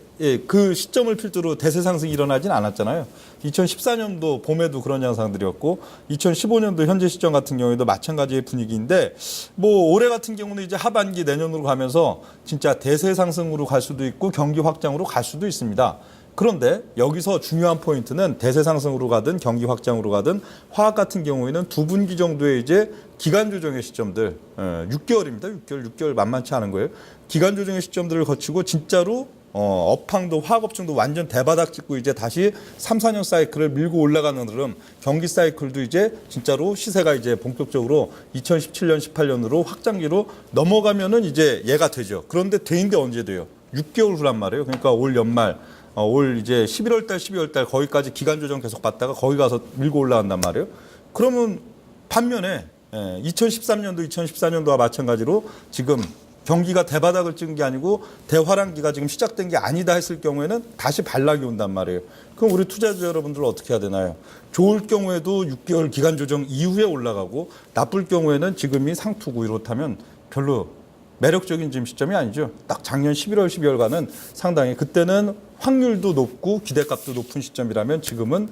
그 시점을 필두로 대세 상승이 일어나진 않았잖아요. 2014년도 봄에도 그런 양상들이었고 2015년도 현재 시점 같은 경우에도 마찬가지의 분위기인데 뭐 올해 같은 경우는 이제 하반기 내년으로 가면서 진짜 대세 상승으로 갈 수도 있고 경기 확장으로 갈 수도 있습니다. 그런데 여기서 중요한 포인트는 대세 상승으로 가든 경기 확장으로 가든 화학 같은 경우에는 두 분기 정도의 이제 기간 조정의 시점들 6개월입니다. 6개월 만만치 않은 거예요. 기간 조정의 시점들을 거치고 진짜로 업황도 화학업종도 완전 대바닥 찍고 이제 다시 3, 4년 사이클을 밀고 올라가는 흐름, 경기 사이클도 이제 진짜로 시세가 이제 본격적으로 2017년, 18년으로 확장기로 넘어가면은 이제 얘가 되죠. 그런데 되는데 언제 돼요? 6개월 후란 말이에요. 그러니까 올 연말, 올 이제 11월 달, 12월 달 거기까지 기간 조정 계속 받다가 거기 가서 밀고 올라간단 말이에요. 그러면 반면에 2013년도, 2014년도와 마찬가지로 지금 경기가 대바닥을 찍은 게 아니고 대화랑기가 지금 시작된 게 아니다 했을 경우에는 다시 반락이 온단 말이에요. 그럼 우리 투자자 여러분들은 어떻게 해야 되나요? 좋을 경우에도 6개월 기간 조정 이후에 올라가고 나쁠 경우에는 지금이 상투고 이렇다면 별로 매력적인 지금 시점이 아니죠. 딱 작년 11월, 12월과는 상당히 그때는 확률도 높고 기대값도 높은 시점이라면 지금은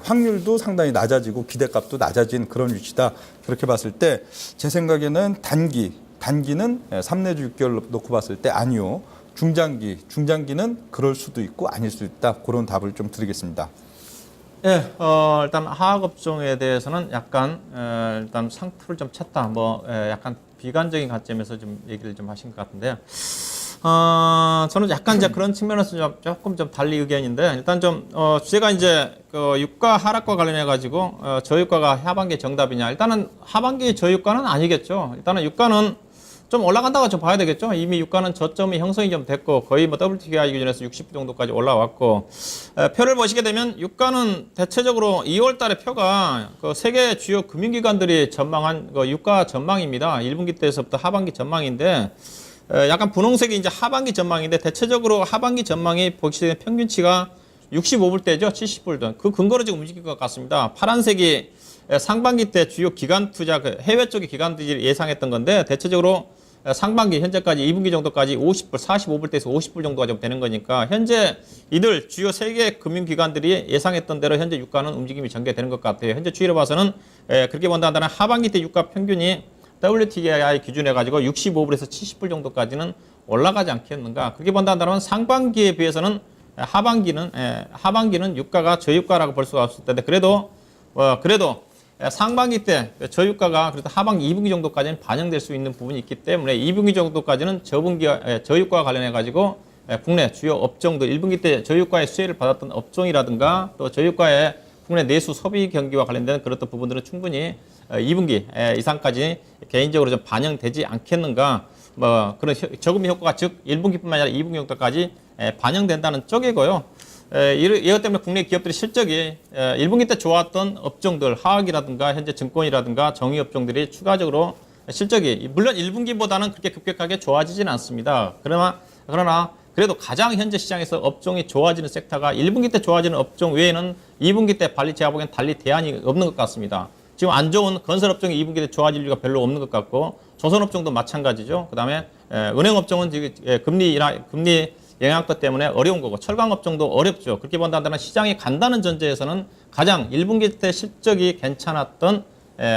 확률도 상당히 낮아지고 기대값도 낮아진 그런 위치다. 그렇게 봤을 때 제 생각에는 단기는 3 내지 6개월 놓고 봤을 때 아니요. 중장기는 그럴 수도 있고 아닐 수도 있다. 그런 답을 좀 드리겠습니다. 예, 일단 화학업종에 대해서는 약간 일단 상투를 좀 쳤다. 약간 비관적인 관점에서 좀 얘기를 좀 하신 것 같은데요. 저는 약간 이제 그런 측면에서 조금 좀 달리 의견인데 일단 주제가 이제 그 유가 하락과 관련해 가지고 저유가가 하반기 정답이냐. 일단은 하반기 저유가는 아니겠죠. 일단은 유가는 좀 올라간다고 좀 봐야 되겠죠. 이미 유가는 저점이 형성이 좀 됐고 거의 뭐 WTI 기준에서 60 정도까지 올라왔고 표를 보시게 되면 유가는 대체적으로 2월 달에 표가 그 세계 주요 금융기관들이 전망한 그 유가 전망입니다. 1분기 때에서부터 하반기 전망인데 약간 분홍색이 이제 하반기 전망인데 대체적으로 하반기 전망이 보시면 평균치가 65불대죠. 70불. 그 근거로 지금 움직일 것 같습니다. 파란색이 상반기 때 주요 기관 투자, 해외 쪽의 기관들이 예상했던 건데 대체적으로 상반기 현재까지 2분기 정도까지 50불, 45불대에서 50불 정도가 좀 되는 거니까 현재 이들 주요 세계 금융기관들이 예상했던 대로 현재 유가는 움직임이 전개되는 것 같아요. 현재 추이로 봐서는 그렇게 본다면 하반기 때 유가 평균이 WTI 기준해 가지고 65불에서 70불 정도까지는 올라가지 않겠는가. 그렇게 본다면 상반기에 비해서는 하반기는 유가가 저유가라고 볼 수가 없을 텐데 그래도 상반기 때 저유가가 그래도 하반기 2분기 정도까지는 반영될 수 있는 부분이 있기 때문에 2분기 정도까지는 저유가와 관련해 가지고 국내 주요 업종들 1분기 때 저유가의 수혜를 받았던 업종이라든가 또 저유가의 국내 내수 소비 경기와 관련된 그런 부분들은 충분히 2분기 이상까지 개인적으로 좀 반영되지 않겠는가. 그런 저금리 효과가 즉 1분기뿐만 아니라 2분기 정도까지 반영된다는 쪽이고요. 이것 때문에 국내 기업들의 실적이 1분기 때 좋았던 업종들, 화학이라든가 현재 증권이라든가 정유업종들이 추가적으로 실적이 물론 1분기보다는 그렇게 급격하게 좋아지지는 않습니다. 그러나 그래도 가장 현재 시장에서 업종이 좋아지는 섹터가 1분기 때 좋아지는 업종 외에는 2분기 때 제가 보기엔 달리 대안이 없는 것 같습니다. 지금 안 좋은 건설업종이 2분기 때 좋아질 이유가 별로 없는 것 같고 조선업종도 마찬가지죠. 그 다음에 은행업종은 지금 금리 영향도 때문에 어려운 거고 철강 업종도 어렵죠. 그렇게 본다면 시장이 간다는 전제에서는 가장 1분기 때 실적이 괜찮았던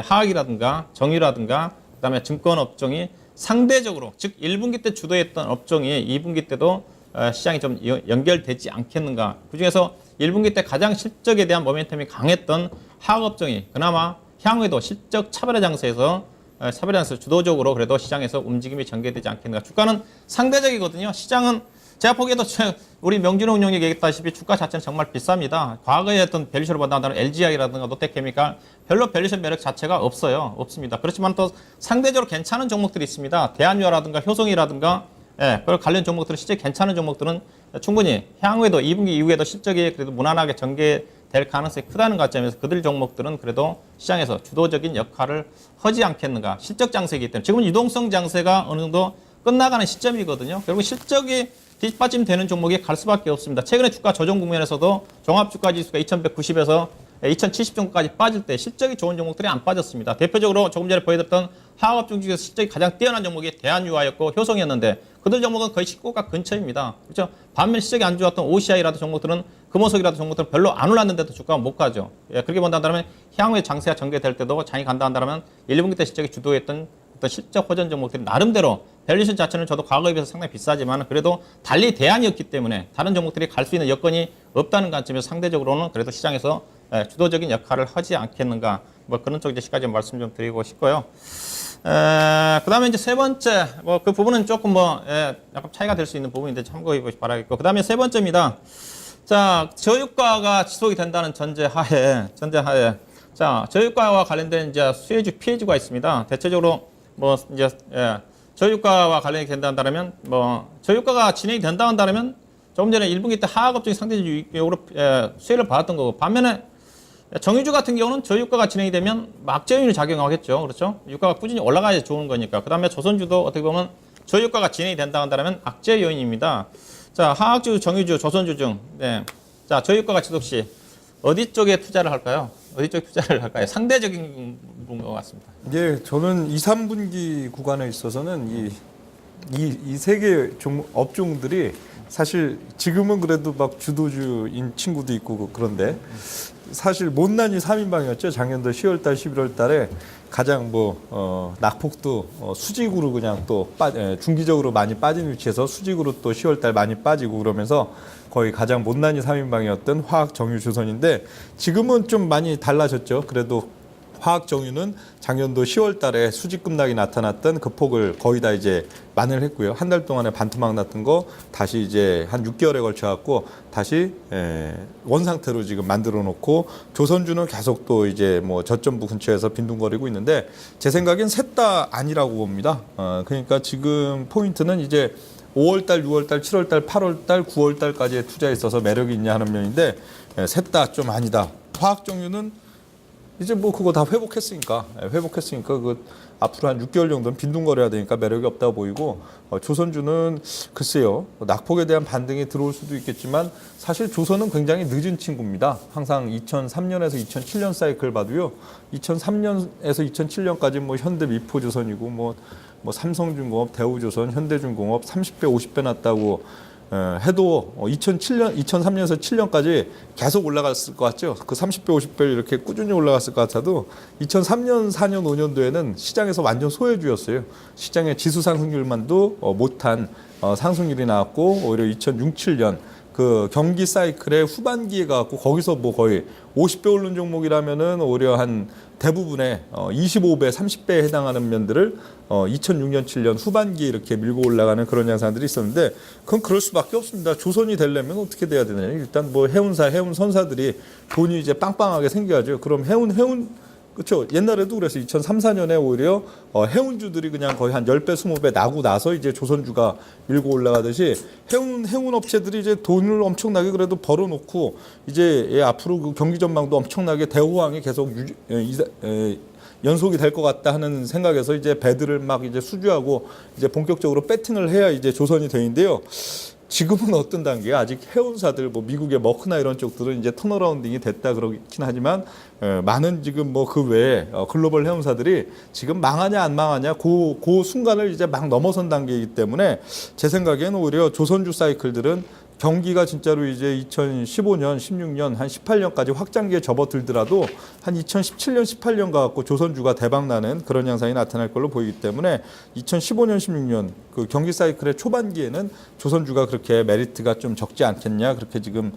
화학이라든가 정유라든가 그다음에 증권 업종이 상대적으로 즉 1분기 때 주도했던 업종이 2분기 때도 시장이 좀 연결되지 않겠는가. 그중에서 1분기 때 가장 실적에 대한 모멘텀이 강했던 화학 업종이 그나마 향후에도 실적 차별화 장세에서 주도적으로 그래도 시장에서 움직임이 전개되지 않겠는가. 주가는 상대적이거든요. 시장은 제가 보기에도 우리 명준호 운용이 얘기했다시피 주가 자체는 정말 비쌉니다. 과거에 어떤 밸류션을 본다면 LG화학이라든가 롯데케미칼 별로 밸류션 매력 자체가 없습니다. 그렇지만 또 상대적으로 괜찮은 종목들이 있습니다. 대한유화라든가 효성이라든가 그런 관련 종목들은 실제 괜찮은 종목들은 충분히 향후에도 2분기 이후에도 실적이 그래도 무난하게 전개될 가능성이 크다는 관점에서 그들 종목들은 그래도 시장에서 주도적인 역할을 하지 않겠는가. 실적 장세이기 때문에 지금은 유동성 장세가 어느 정도 끝나가는 시점이거든요. 결국 실적이 뒷받침되는 종목이 갈 수밖에 없습니다. 최근에 주가 조정 국면에서도 종합주가지수가 2190에서 2070 정도까지 빠질 때 실적이 좋은 종목들이 안 빠졌습니다. 대표적으로 조금 전에 보여드렸던 화학업종 중에서 실적이 가장 뛰어난 종목이 대한유화였고 효성이었는데 그들 종목은 거의 19가 근처입니다. 그렇죠? 반면 실적이 안 좋았던 OCI라도 종목들은 금호석이라도 종목들은 별로 안 올랐는데도 주가가 못 가죠. 그렇게 본다면 향후에 장세가 전개될 때도 장이 간다 한다면 1분기 때 실적이 주도했던 어떤 실적 호전 종목들이 나름대로 밸류션 자체는 저도 과거에 비해서 상당히 비싸지만 그래도 달리 대안이었기 때문에 다른 종목들이 갈 수 있는 여건이 없다는 관점에서 상대적으로는 그래도 시장에서 주도적인 역할을 하지 않겠는가 뭐 그런 쪽 이제까지 말씀 좀 드리고 싶고요. 그다음에 이제 세 번째 뭐 그 부분은 조금 약간 차이가 될 수 있는 부분인데 참고해 보시 바라겠고 그다음에 세 번째입니다. 자 저유가가 지속이 된다는 전제하에 자 저유가와 관련된 이제 수혜주 피해주가 있습니다. 대체적으로 뭐 이제 저유가와 관련이 된다면 저유가가 진행이 된다면 조금 전에 1분기 때 화학업종이 상대적으로 수혜를 받았던 거고 반면에 정유주 같은 경우는 저유가가 진행이 되면 막저유를 작용하겠죠. 그렇죠? 유가가 꾸준히 올라가야 좋은 거니까. 그 다음에 조선주도 어떻게 보면 저유가가 진행이 된다 한다면 악재 요인입니다. 자, 화학주, 정유주, 조선주 중, 자, 저유가가 지속 시 어디 쪽에 투자를 할까요? 어디 쪽에 투자를 할까요? 상대적인 것 같습니다. 예, 저는 2, 3분기 구간에 있어서는 이 세 개 업종들이 사실 지금은 그래도 막 주도주인 친구도 있고 그런데 사실 못난이 3인방이었죠. 작년도 10월달, 11월달에 가장 낙폭도 수직으로 그냥 또 중기적으로 많이 빠진 위치에서 수직으로 또 10월달 많이 빠지고 그러면서 거의 가장 못난이 3인방이었던 화학 정유 조선인데 지금은 좀 많이 달라졌죠. 그래도 화학 정유는 작년도 10월 달에 수직 급락이 나타났던 그 폭을 거의 다 이제 만회했고요. 한 달 동안에 반토막 났던 거 다시 이제 한 6개월에 걸쳐 갖고 다시 원 상태로 지금 만들어 놓고 조선주는 계속 또 이제 뭐 저점부 근처에서 빈둥거리고 있는데 제 생각엔 셋 다 아니라고 봅니다. 그러니까 지금 포인트는 이제 5월달, 6월달, 7월달, 8월달, 9월달까지의 투자에 있어서 매력이 있냐 하는 면인데 셋 다 좀 아니다. 화학 정유는 이제 뭐 그거 다 회복했으니까 그 앞으로 한 6개월 정도는 빈둥거려야 되니까 매력이 없다고 보이고 조선주는 글쎄요 낙폭에 대한 반등이 들어올 수도 있겠지만 사실 조선은 굉장히 늦은 친구입니다. 항상 2003년에서 2007년 사이클 봐도요 2003년에서 2007년까지 뭐 현대 미포조선이고 뭐 삼성중공업, 대우조선, 현대중공업 30배, 50배 났다고 해도 2003년에서 7년까지 계속 올라갔을 것 같죠. 그 30배, 50배 이렇게 꾸준히 올라갔을 것 같아도 2003년, 4년, 5년도에는 시장에서 완전 소외주였어요. 시장의 지수 상승률만도 못한 상승률이 나왔고 오히려 2006, 7년 그 경기 사이클의 후반기에 가고 거기서 뭐 거의 50배 오른 종목이라면은 오히려 한 대부분의 25배, 30배에 해당하는 면들을 2006년, 7년 후반기에 이렇게 밀고 올라가는 그런 양상들이 있었는데 그건 그럴 수밖에 없습니다. 조선이 되려면 어떻게 돼야 되느냐. 일단 뭐 해운 선사들이 돈이 이제 빵빵하게 생겨야죠. 그럼 그렇죠. 옛날에도 그래서 2003, 4년에 오히려 해운주들이 그냥 거의 한 10배, 20배 나고 나서 이제 조선주가 밀고 올라가듯이 해운 업체들이 이제 돈을 엄청나게 그래도 벌어놓고 이제 앞으로 그 경기 전망도 엄청나게 대호황이 계속 연속이 될 것 같다 하는 생각에서 이제 배들을 막 이제 수주하고 이제 본격적으로 배팅을 해야 이제 조선이 되는데요. 지금은 어떤 단계가 아직 해운사들 뭐 미국의 머크나 이런 쪽들은 이제 턴어라운딩이 됐다 그러긴 하지만 많은 지금 뭐 그 외에 글로벌 해운사들이 지금 망하냐 안 망하냐 그 순간을 이제 막 넘어선 단계이기 때문에 제 생각에는 오히려 조선주 사이클들은 경기가 진짜로 이제 2015년, 16년, 한 18년까지 확장기에 접어들더라도 한 2017년, 18년 가갖고 조선주가 대박나는 그런 현상이 나타날 걸로 보이기 때문에 2015년, 16년 그 경기 사이클의 초반기에는 조선주가 그렇게 메리트가 좀 적지 않겠냐 그렇게 지금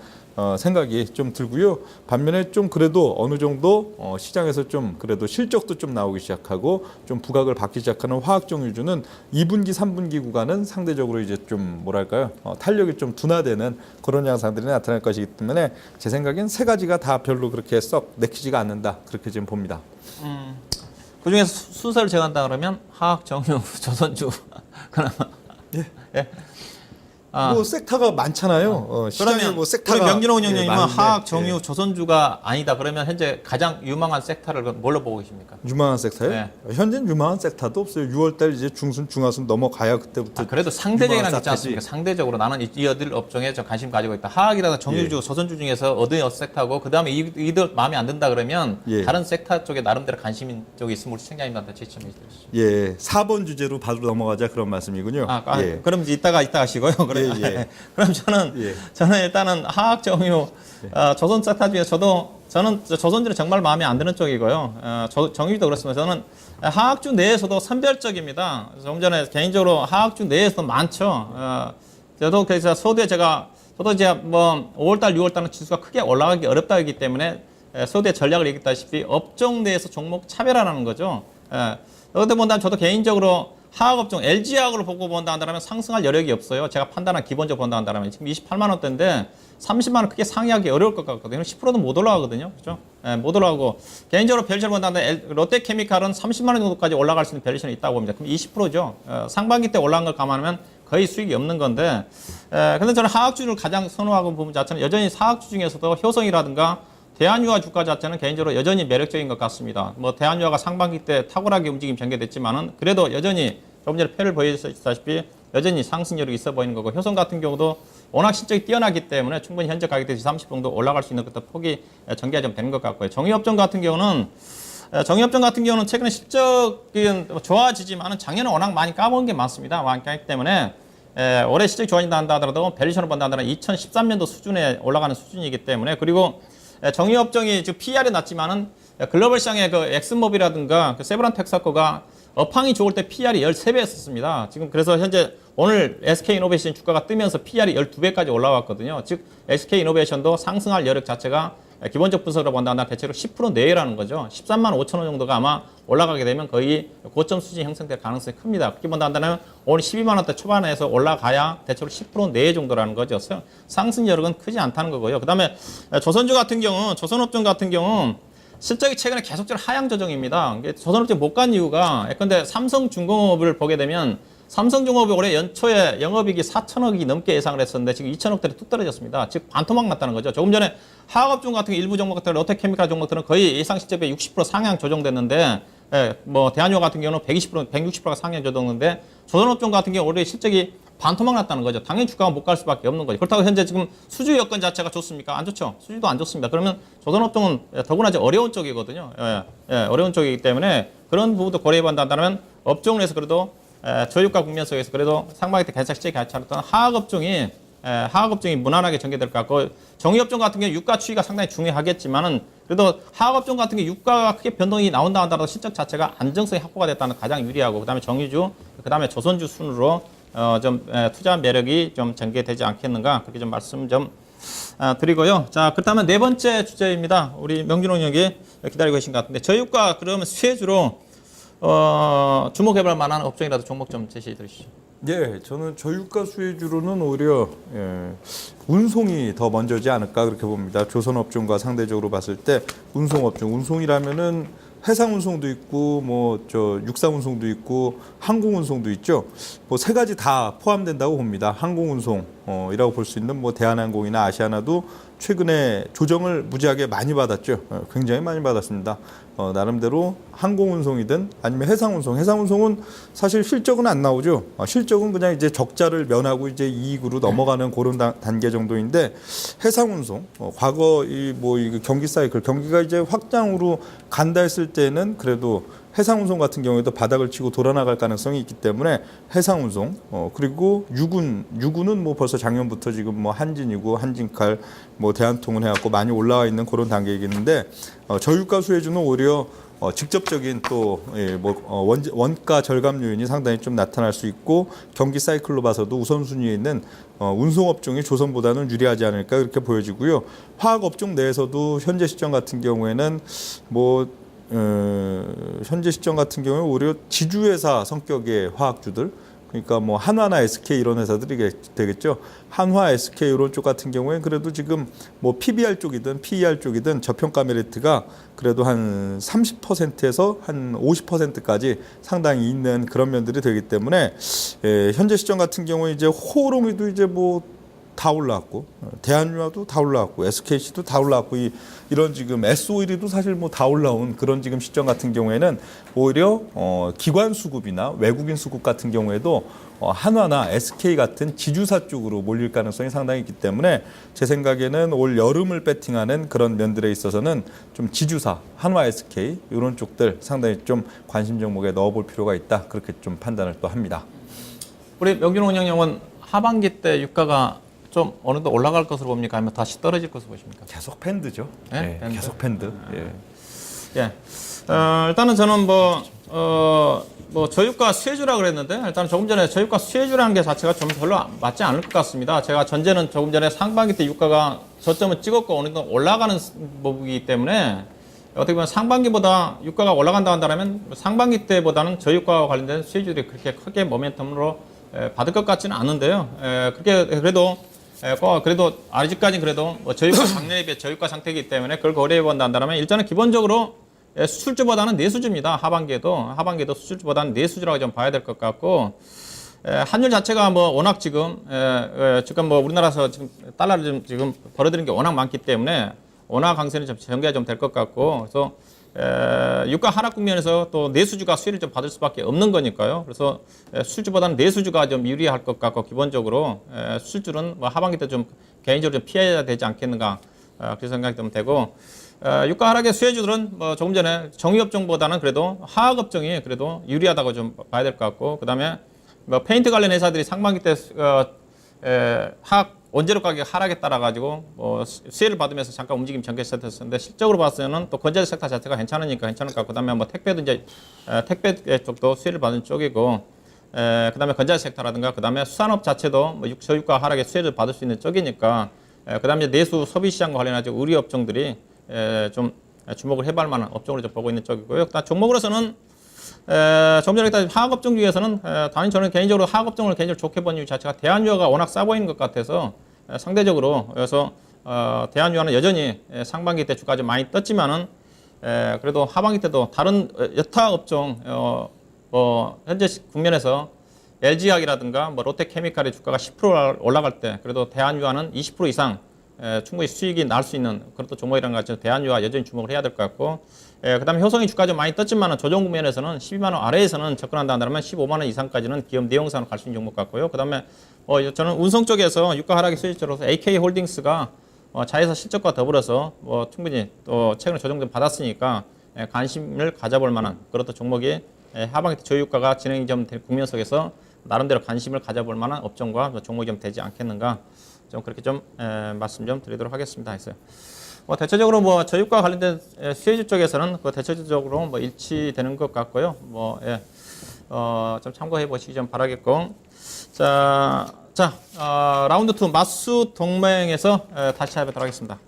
생각이 좀 들고요. 반면에 좀 그래도 어느 정도 시장에서 좀 그래도 실적도 좀 나오기 시작하고 좀 부각을 받기 시작하는 화학정유주는 2분기, 3분기 구간은 상대적으로 이제 좀 뭐랄까요 탄력이 좀 둔화되는 그런 양상들이 나타날 것이기 때문에 제 생각엔 세 가지가 다 별로 그렇게 썩 내키지가 않는다 그렇게 지금 봅니다. 그 중에서 순서를 정한다 그러면 화학정유, 조선주 그나마 예. 뭐 섹터가 많잖아요. 시장에 그러면 뭐 섹터가 우리 명진호 운영님은 많은데, 화학, 정유, 조선주가 아니다. 그러면 현재 가장 유망한 섹터를 뭘로 보고 계십니까? 유망한 섹터요? 네. 현재는 유망한 섹터도 없어요. 6월달 이제 중순, 중하순 넘어가야 그때부터. 그래도 상대적인 게 있지 섹터지. 않습니까? 상대적으로 나는 이 어딜 업종에 저 관심 가지고 있다. 화학이라든가 정유주, 조선주 중에서 어느 섹터고 그 다음에 이들 마음에 안 든다 그러면 다른 섹터 쪽에 나름대로 관심 쪽이 있으면 우리 시청자님들한테 제청해 주시죠. 예, 4번 주제로 바로 넘어가자 그런 말씀이군요. 예. 그럼 이따가 하시고요. 그래. 예. 그럼 저는 일단은 화학 정유 조선 섹터 중에서 저는 조선주는 정말 마음에 안 드는 쪽이고요. 정유도 그렇습니다. 저는 화학주 내에서도 선별적입니다. 조금 전에 개인적으로 화학주 내에서도 많죠. 저도 그래서 저도 이제 뭐 5월달, 6월달은 지수가 크게 올라가기 어렵다기 때문에 소대 전략을 얘기했다시피 업종 내에서 종목 차별화라는 거죠. 그런데 본다면 저도 개인적으로 화학업종 LG화학으로 보고 본다 한다면 상승할 여력이 없어요. 제가 판단한 기본적으로 본다 한다면 지금 28만 원대인데 30만 원 크게 상회하기 어려울 것 같거든요. 10%도 못 올라가거든요. 그죠? 못 올라가고 개인적으로 밸류를 본다 한다면 롯데케미칼은 30만 원 정도까지 올라갈 수 있는 밸류션이 있다고 봅니다. 그럼 20%죠. 상반기 때 올라간 걸 감안하면 거의 수익이 없는 건데 근데 저는 화학주를 가장 선호하고 부분 자체는 여전히 화학주 중에서도 효성이라든가 대한유화 주가 자체는 개인적으로 여전히 매력적인 것 같습니다. 뭐 대한유화가 상반기 때 탁월하게 움직임 전개됐지만은 그래도 여전히 조금 전에 패를 보여주셨다시피 여전히 상승 여력이 있어 보이는 거고 효성 같은 경우도 워낙 실적이 뛰어나기 때문에 충분히 현재 가격대에서 30 정도 올라갈 수 있는 것도 폭이 전개가 좀 되는 것 같고요. 정유업종 같은 경우는 최근에 실적이 좋아지지만은 작년에 워낙 많이 까먹은 게 많습니다. 많기 때문에 올해 실적이 좋아진다 한다 하더라도 밸류션을 본다 하더라도 2013년도 수준에 올라가는 수준이기 때문에 그리고 정유업종이 지금 PR이 낮지만은 글로벌 시장의 그 엑슨모빌이라든가 그 세브란텍사코가 업황이 좋을 때 PR이 13배였었습니다. 지금 그래서 현재 오늘 SK이노베이션 주가가 뜨면서 PR이 12배까지 올라왔거든요. 즉 SK이노베이션도 상승할 여력 자체가 기본적 분석으로 본다면 대체로 10% 내외라는 거죠. 13만 5천 원 정도가 아마 올라가게 되면 거의 고점 수준이 형성될 가능성이 큽니다. 그렇게 본다면 오늘 12만 원대 초반에서 올라가야 대체로 10% 내외 정도라는 거죠. 상승 여력은 크지 않다는 거고요. 그다음에 조선주 같은 경우, 조선업종 같은 경우 실적이 최근에 계속적으로 하향 조정입니다. 조선업종 못 간 이유가 예컨대 삼성중공업을 보게 되면 삼성중공업이 올해 연초에 영업이익이 4천억이 넘게 예상을 했었는데 지금 2천억대로 뚝 떨어졌습니다. 즉 반토막 났다는 거죠. 조금 전에 화학업종 같은 일부 종목들, 롯데케미칼 종목들은 거의 예상 실적에 60% 상향 조정됐는데 뭐 대한유화 같은 경우는 120%, 160%가 상향 조정됐는데 조선업종 같은 경우 올해 실적이 반토막 났다는 거죠. 당연히 주가가 못 갈 수밖에 없는 거죠. 그렇다고 현재 지금 수주 여건 자체가 좋습니까? 안 좋죠. 수주도 안 좋습니다. 그러면 조선업종은 더구나 이제 어려운 쪽이거든요. 어려운 쪽이기 때문에 그런 부분도 고려해 본다면 업종을 해서 그래도 저유가 국면 속에서 그래도 상반기 때 괜찮게 괜찮았던 화학업종이 무난하게 전개될 것 같고 정유업종 같은 경우 유가 추이가 상당히 중요하겠지만은 그래도 화학업종 같은 경우 유가가 크게 변동이 나온다 하더라도 실적 자체가 안정성이 확보가 됐다는 가장 유리하고 그다음에 정유주, 그다음에 조선주 순으로 좀 투자 매력이 좀 전개되지 않겠는가 그렇게 좀 말씀 좀 드리고요. 자, 그렇다면 네 번째 주제입니다. 우리 명진호 형이 기다리고 계신 것 같은데 저유가 그러면 수혜주로 주목해볼 만한 업종이라도 종목 좀 제시해 주시죠. 예, 저는 저유가 수혜주로는 오히려 운송이 더 먼저지 않을까 그렇게 봅니다. 조선업종과 상대적으로 봤을 때 운송업종, 운송이라면은 해상 운송도 있고 뭐 저 육상 운송도 있고 항공 운송도 있죠. 뭐 세 가지 다 포함된다고 봅니다. 항공 운송, 이라고 볼 수 있는 뭐 대한항공이나 아시아나도 최근에 조정을 무지하게 많이 받았죠. 굉장히 많이 받았습니다. 나름대로 항공운송이든 아니면 해상운송은 사실 실적은 안 나오죠. 실적은 그냥 이제 적자를 면하고 이제 이익으로 넘어가는 그런 단계 정도인데 해상운송, 과거 이 경기 사이클, 경기가 이제 확장으로 간다 했을 때는 그래도 해상운송 같은 경우에도 바닥을 치고 돌아나갈 가능성이 있기 때문에 해상운송, 그리고 유군은 뭐 벌써 작년부터 지금 뭐 한진이고 한진칼, 뭐 대한통운 해갖고 많이 올라와 있는 그런 단계이겠는데 저유가 수혜주는 오히려 직접적인 또 원가 절감 요인이 상당히 좀 나타날 수 있고 경기 사이클로 봐서도 우선순위에 있는 운송업종이 조선보다는 유리하지 않을까 그렇게 보여지고요. 화학업종 내에서도 현재 시점 같은 경우에는 현재 시점 같은 경우에 오히려 지주회사 성격의 화학주들, 그러니까 뭐 한화나 SK 이런 회사들이 되겠죠. 한화, SK 이런 쪽 같은 경우에 그래도 지금 뭐 PBR 쪽이든 PER 쪽이든 저평가 메리트가 그래도 한 30%에서 한 50%까지 상당히 있는 그런 면들이 되기 때문에 현재 시점 같은 경우에 이제 호롱이도 이제 뭐 다 올라왔고 대한유화도 다 올라왔고 SKC도 다 올라왔고 이런 지금 S-오일도 사실 뭐 다 올라온 그런 지금 시점 같은 경우에는 오히려 기관 수급이나 외국인 수급 같은 경우에도 한화나 SK 같은 지주사 쪽으로 몰릴 가능성이 상당히 있기 때문에 제 생각에는 올 여름을 배팅하는 그런 면들에 있어서는 좀 지주사, 한화, SK 이런 쪽들 상당히 좀 관심 종목에 넣어볼 필요가 있다 그렇게 좀 판단을 또 합니다. 우리 명준호 운영위원은 하반기 때 유가가 좀 어느 정도 올라갈 것으로 봅니까? 아니면 다시 떨어질 것으로 보십니까? 계속 밴드죠. 네? 밴드? 계속 밴드. 일단은 저는 저유가 수혜주라 그랬는데 일단 조금 전에 저유가 수혜주라는 게 자체가 좀 별로 맞지 않을 것 같습니다. 제가 전제는 조금 전에 상반기 때 유가가 저점을 찍었고 어느 정도 올라가는 부분이기 때문에 어떻게 보면 상반기보다 유가가 올라간다 한다면 상반기 때보다는 저유가와 관련된 수혜주들이 그렇게 크게 모멘텀으로 받을 것 같지는 않은데요. 그래도 아직까지 그래도 저유가 작년에 비해 저유가 상태이기 때문에 그걸 고려해 본다면 일단은 기본적으로 수출주보다는 내수주입니다. 하반기에도 수출주보다는 내수주라고 좀 봐야 될 것 같고 환율 자체가 워낙 지금 뭐 우리나라에서 지금 달러를 지금 벌어들이는 게 워낙 많기 때문에 원화 강세는 좀 전개가 좀 될 것 같고 그래서 유가 하락 국면에서 또 내수주가 수혜를 좀 받을 수밖에 없는 거니까요. 그래서 수출주보다는 내수주가 좀 유리할 것 같고 기본적으로 수출주는 뭐 하반기 때 좀 개인적으로 좀 피해야 되지 않겠는가 그렇게 생각이 좀 되고 유가 하락의 수혜주들은 뭐 조금 전에 정유업종보다는 그래도 화학업종이 그래도 유리하다고 좀 봐야 될 것 같고 그다음에 뭐 페인트 관련 회사들이 상반기 때 원재료 가격 하락에 따라 가지고 수혜를 받으면서 잠깐 움직임 전개 시작했었는데 실적으로 봤을 때는 또 건설 섹터 자체가 괜찮으니까 괜찮을 것 같고 그다음에 뭐 택배도 이제 택배 쪽도 수혜를 받은 쪽이고 그다음에 건설 섹터라든가 그다음에 수산업 자체도 뭐 저유가 하락에 수혜를 받을 수 있는 쪽이니까 그다음에 내수 소비 시장과 관련해서 의류 업종들이 좀 주목을 해볼 만한 업종으로 좀 보고 있는 쪽이고요. 그다음 종목으로서는 좀 전에 일단 화학업종 중에서는 당연히 저는 개인적으로 화학업종을 개인적으로 좋게 본 이유 자체가 대한유화가 워낙 싸 보이는 것 같아서 상대적으로 그래서 대한유화는 여전히 상반기 때 주가 좀 많이 떴지만은 그래도 하반기 때도 다른 여타 업종 현재 국면에서 LG화학이라든가 뭐 롯데케미칼의 주가가 10% 올라갈 때 그래도 대한유화는 20% 이상 충분히 수익이 날 수 있는 그런 종목이라는 것 같아서 대한유화 여전히 주목을 해야 될 것 같고 그다음에 효성이 주가 좀 많이 떴지만 조정 국면에서는 12만 원 아래에서는 접근한다 한다면 15만 원 이상까지는 기업 내용상으로 갈 수 있는 종목 같고요. 그다음에 저는 운송 쪽에서 유가 하락의 수혜주로서 AK홀딩스가 자회사 실적과 더불어서 충분히 또 최근에 조정 좀 받았으니까 관심을 가져볼 만한 그런 종목이 하반기 때 저유가가 진행이 좀 될 국면 속에서 나름대로 관심을 가져볼 만한 업종과 종목이 좀 되지 않겠는가 좀 그렇게 좀 말씀 좀 드리도록 하겠습니다. 했어요. 대체적으로 저유가 관련된 수혜주 쪽에서는 대체적으로 일치되는 것 같고요. 좀 참고해 보시기 좀 바라겠고. 라운드 2 마수 동맹에서 다시 찾아뵙도록 하겠습니다.